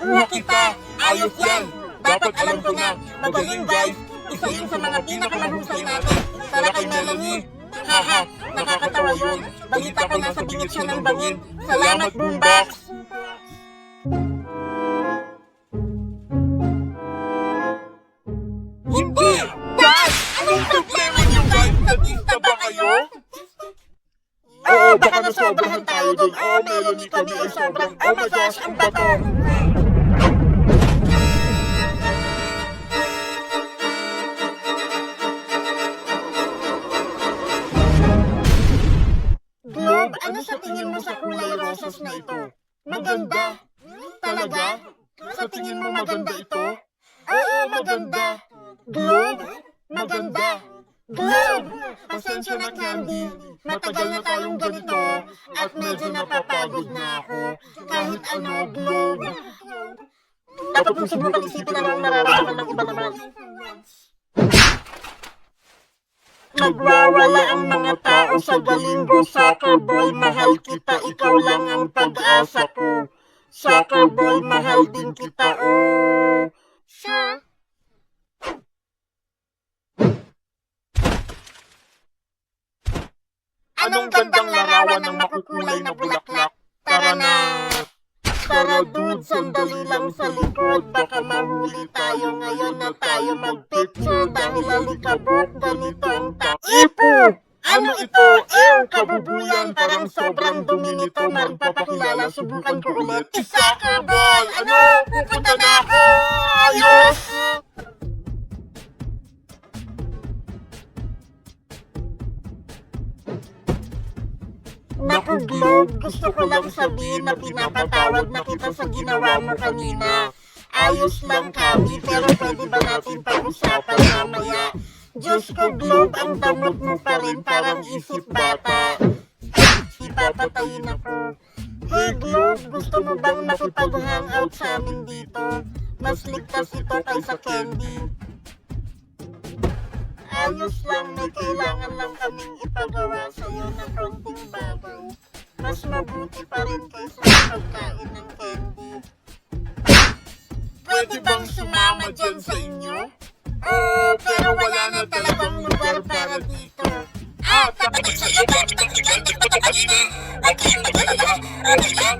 Kuha kita! Ayos yan! Dapat alam ko na! Magaling guys! Isa yun sa mga pinakamahusay natin para kay Melanie! Haha! Nakakatawa yun! Balita ko nasa bingit siya ng bangin! Salamat, Boombox! Hindi! Guys! Anong problema niyo guys? Nagista ba kayo? Oo, baka nasobrahan tayo doon. Oo, Melanie, kami ay sobrang... Oh my gosh, ang bato! Globe, ano sa tingin mo sa kulay rosas na ito? Maganda! Talaga? Sa tingin mo maganda ito? Oo, maganda! Globe? Maganda! Globe! Pasensya na, Candy. Matagal na tayong ganito at medyo napapagod na ako. Kahit ano, Globe. Dapat mong subukan isipin ano ang nararamdaman ng iba naman. Nagwawala ang mga tao sa Galingo, Soccer Boy. Mahal kita, ikaw lang ang pag-asa ko. Soccer Boy, mahal din kita, oh. Sure. Anong gandang larawan ng makukulay na bulaklak? Tara na! Tara dude, sandali lang sa likod. Baka mahuli tayo ngayon na tayo magpicture. Dahil alikabok, ganito ang Ipo! Ano ito? Kabubuyan, parang sobrang dumi nito. Magpapakilala, subukan ko ulit. Soccer ball! Ano? Pupunta na ako! Ayos! Naku, Globe, gusto ko lang sabihin na pinapatawad na kita sa ginawa mo kanina. Ayos lang kami, pero pwede ba natin pag-usapan mamaya? Diyos ko, Globe, ang damot mo pa rin, parang isip bata. Ipapatayin ako. Hey, Globe, gusto mo bang makipag-hangout sa amin dito? Mas ligtas ito kaysa candy. Ayos lang, may kailangan lang kaming ipagawa sa'yo na konting babaw. Mas mabuti pa rin kaysa sa pagkain ng candy. Pwede bang sumama dyan sa inyo? Oo, pero wala na talagang lugar para dito. Kapatid sa iyo, bakit ang ikantik mo ito kanina? Huwag kayong mag-alala, okay lang?